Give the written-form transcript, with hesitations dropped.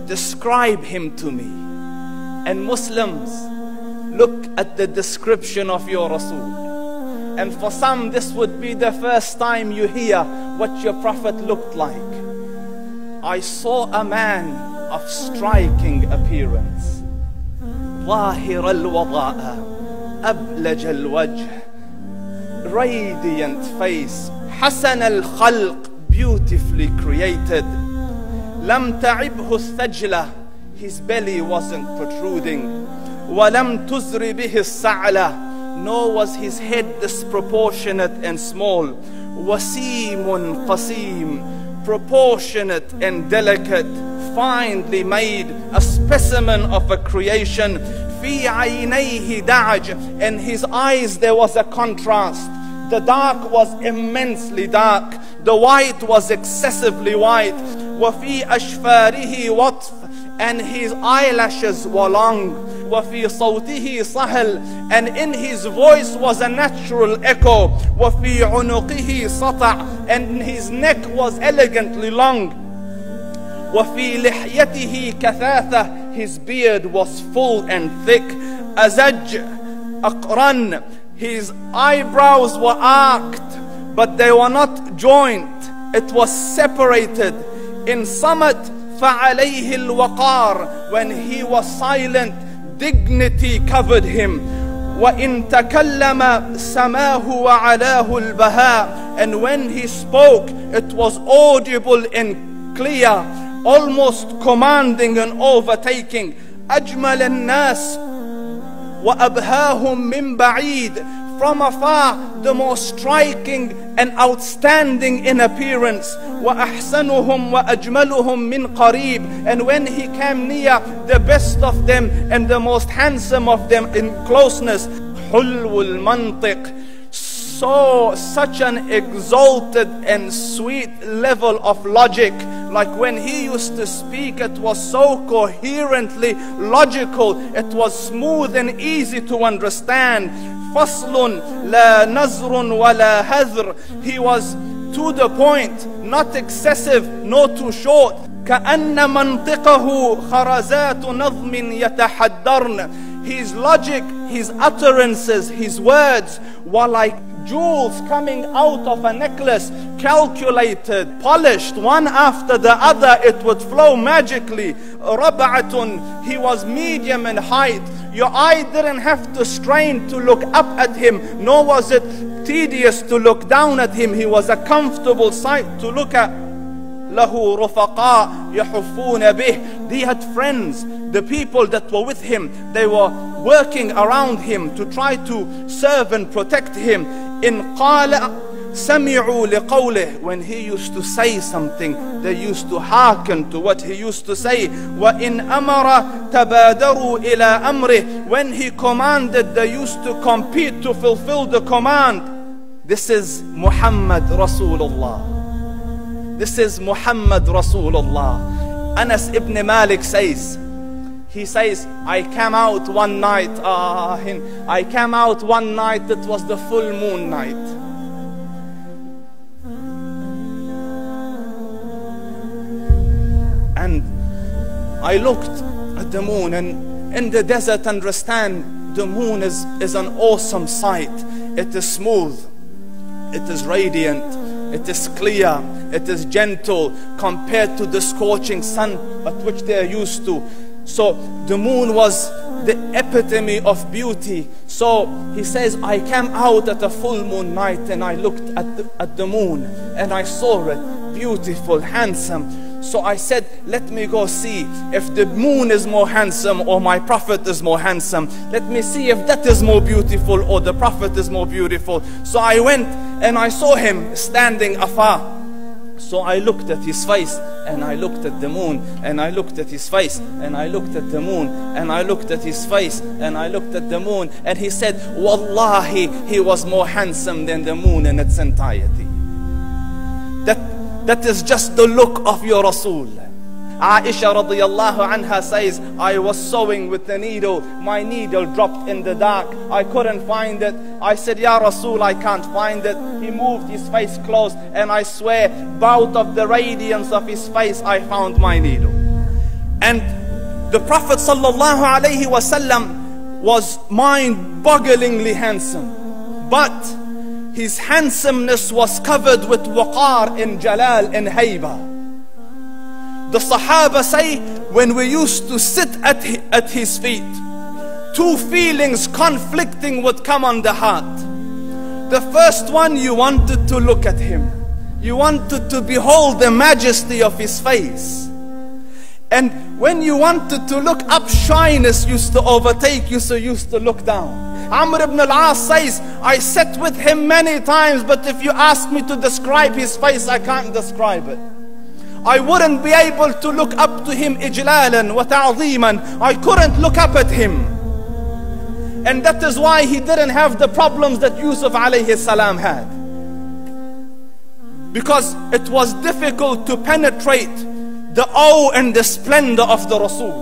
describe him to me. And Muslims, look at the description of your Rasul. And for some, this would be the first time you hear what your Prophet looked like. I saw a man of striking appearance. ظاهر الوضاء أبلج الوجه, radiant face, حسن الخلق, beautifully created. لم تعبه الثجلة, his belly wasn't protruding. ولم تزر به السعلة, nor was his head disproportionate and small. وسيم قسيم, proportionate and delicate, finely made, a specimen of a creation. في عينيه دعج, in his eyes there was a contrast. The dark was immensely dark, the white was excessively white. وفي أشفاره وطف, and his eyelashes were long. وفي صوته صهل, and in his voice was a natural echo. وفي عنقه سطع, and his neck was elegantly long. وفي لحيته كثاثة, his beard was full and thick. أزج أقرن, his eyebrows were arched, but they were not joined. It was separated. In Samat فعليه الوقار, when he was silent, dignity covered him. وإن تكلم سماه وعلاه البهاء, and when he spoke, it was audible and clear, almost commanding and overtaking. أجمل الناس وأبهاهم من بعيد, from afar the most striking and outstanding in appearance. وأحسنهم وأجملهم من قريب, and when he came near, the best of them and the most handsome of them in closeness. حلو المنطق, such an exalted and sweet level of logic. Like when he used to speak, it was so coherently logical, it was smooth and easy to understand. فصل لا نزر ولا هذر, he was to the point, not excessive nor too short. كأن منطقه خرزات نظم يتحدرن, his logic, his utterances, his words were like jewels coming out of a necklace, calculated, polished, one after the other, it would flow magically. ربعة, he was medium in height. Your eye didn't have to strain to look up at him, nor was it tedious to look down at him. He was a comfortable sight to look at. له رفقاء يحفون به, he had friends, the people that were with him, they were working around him to try to serve and protect him. إن قال سمعوا لقوله, when he used to say something, they used to hearken to what he used to say. وإن أمر تبادروا إلى أمره, when he commanded, they used to compete to fulfill the command. This is Muhammad Rasulullah. This is Muhammad Rasulullah. Anas ibn Malik says, he says, I came out one night, it was the full moon night. And I looked at the moon, and in the desert, understand, the moon is an awesome sight. It is smooth, it is radiant, it is clear, it is gentle compared to the scorching sun at which they are used to. So the moon was the epitome of beauty. So he says, I came out at a full moon night and I looked at the moon and I saw it, beautiful, handsome. So I said, let me go see if the moon is more handsome or my Prophet is more handsome. Let me see if that is more beautiful or the Prophet is more beautiful. So I went and I saw him standing afar. So I looked at his face and I looked at the moon and I looked at his face and I looked at the moon and I looked at his face and I looked at the moon, and he said, Wallahi, he was more handsome than the moon in its entirety. That is just the look of your Rasul. Aisha radiyallahu anha says, I was sewing with the needle. My needle dropped in the dark. I couldn't find it. I said, Ya Rasul, I can't find it. He moved his face close, and I swear, out of the radiance of his face, I found my needle. And the Prophet sallallahu alaihi wasallam was mind-bogglingly handsome, but his handsomeness was covered with waqar and jalal and hayba. The Sahaba say, when we used to sit at his feet, two feelings conflicting would come on the heart. The first one, you wanted to look at him. You wanted to behold the majesty of his face. And when you wanted to look up, shyness used to overtake you, so you used to look down. Amr ibn al-As says, I sat with him many times, but if you ask me to describe his face, I can't describe it. I wouldn't be able to look up to him ijlalan wa ta'ziman. I couldn't look up at him. And that is why he didn't have the problems that Yusuf alayhi salam had. Because it was difficult to penetrate the awe and the splendor of the Rasul.